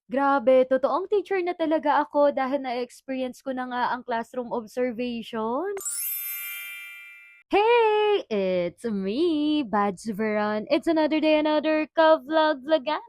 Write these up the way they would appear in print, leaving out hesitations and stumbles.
Grabe, totoong teacher na talaga ako dahil na-experience ko na nga ang classroom observation. Hey! It's me, Badge Veron. It's another day, another ka-vlog vlogan.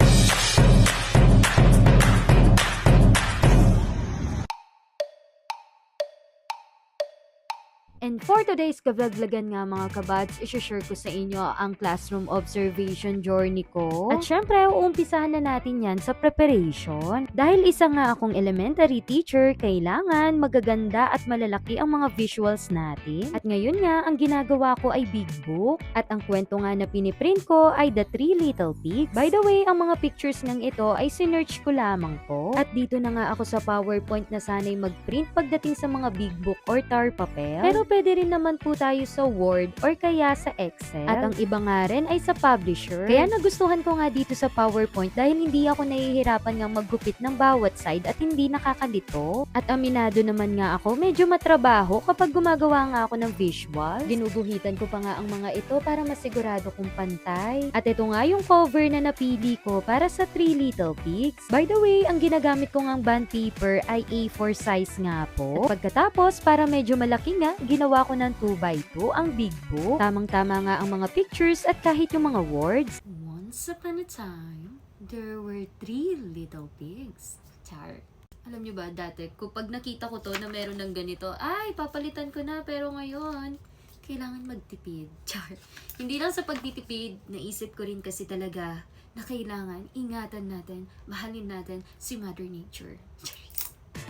And for today's kablaglagan nga mga kabads, isi-share ko sa inyo ang classroom observation journey ko. At syempre, uumpisahan na natin yan sa preparation. Dahil isa nga akong elementary teacher, kailangan magaganda at malalaki ang mga visuals natin. At ngayon nga, ang ginagawa ko ay big book. At ang kwento nga na piniprint ko ay The Three Little Pigs. By the way, ang mga pictures ng ito ay sinearch ko lamang po. At dito na nga ako sa PowerPoint na sanay mag-print pagdating sa mga big book or tar papel. Pero pwede rin naman po tayo sa Word or kaya sa Excel. At ang iba nga rin ay sa Publisher. Kaya nagustuhan ko nga dito sa PowerPoint dahil hindi ako nahihirapan nga maggupit ng bawat side at hindi nakakalito. At aminado naman nga ako, medyo matrabaho kapag gumagawa nga ako ng visual. Ginuguhitan ko pa nga ang mga ito para masigurado kong pantay. At ito nga yung cover na napili ko para sa Three Little Pigs. By the way, ang ginagamit ko ngang bond paper ay A4 size nga po. At pagkatapos, para medyo malaki nga, ginawa ko ng 2x2 ang big book. Tamang-tama nga ang mga pictures at kahit yung mga words. Once upon a time, there were three little pigs. Char. Alam nyo ba, dati, kapag nakita ko to na meron ng ganito, ay, papalitan ko na, pero ngayon, kailangan magtipid. Char. Hindi lang sa pagtitipid, naisip ko rin kasi talaga na kailangan ingatan natin, mahalin natin si Mother Nature.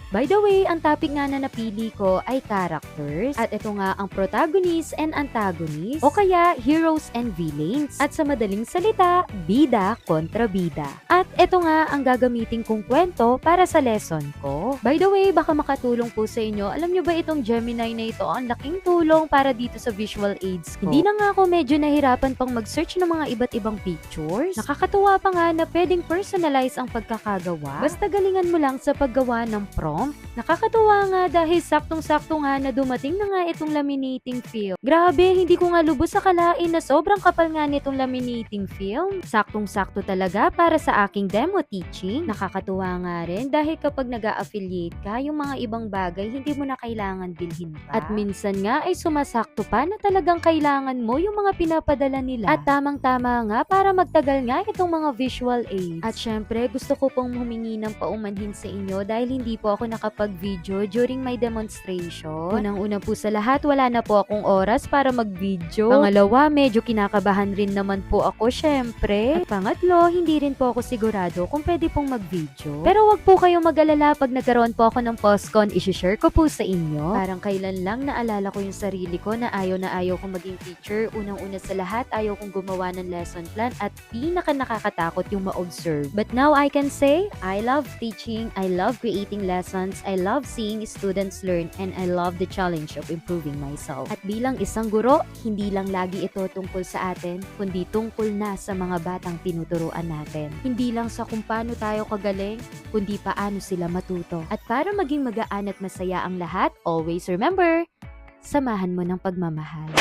By the way, ang topic nga na napili ko ay characters. At ito nga ang protagonist and antagonist o kaya heroes and villains. At sa madaling salita, bida kontra bida. At ito nga ang gagamitin kong kwento para sa lesson ko. By the way, baka makatulong po sa inyo. Alam nyo ba itong Gemini na ito ang laking tulong para dito sa visual aids ko? Hindi na nga ako medyo nahirapan pang mag-search ng mga iba't ibang pictures. Nakakatuwa pa nga na pwedeng personalize ang pagkakagawa. Basta galingan mo lang sa paggawa ng prompt. Nakakatuwa nga dahil saktong-sakto nga na dumating na nga itong laminating film. Grabe, hindi ko nga lubos akalain na sobrang kapal nga nitong laminating film. Saktong-sakto talaga para sa aking demo teaching. Nakakatuwa nga rin dahil kapag nag-a-affiliate ka, yung mga ibang bagay hindi mo na kailangan bilhin pa. At minsan nga ay sumasakto pa na talagang kailangan mo yung mga pinapadala nila. At tamang-tama nga para magtagal nga itong mga visual aids. At syempre, gusto ko pong humingi ng paumanhin sa inyo dahil hindi po ako nakapag-video during my demonstration. Unang-una po sa lahat, wala na po akong oras para mag-video. Pangalawa, medyo kinakabahan rin naman po ako syempre. At pangatlo, hindi rin po ako sigurado kung pwede pong mag-video. Pero wag po kayong mag-alala pag nagkaroon po ako ng postcon, isi-share ko po sa inyo. Parang kailan lang naalala ko yung sarili ko na ayaw kong maging teacher. Unang-una sa lahat, ayaw kong gumawa ng lesson plan at pinaka nakakatakot yung ma-observe. But now I can say, I love teaching, I love creating lessons, I love seeing students learn, and I love the challenge of improving myself. At bilang isang guro, hindi lang lagi ito tungkol sa atin, kundi tungkol na sa mga batang tinuturuan natin. Hindi lang sa kung paano tayo kagaling, kundi paano sila matuto. At para maging magaan at masaya ang lahat, always remember, samahan mo ng pagmamahal.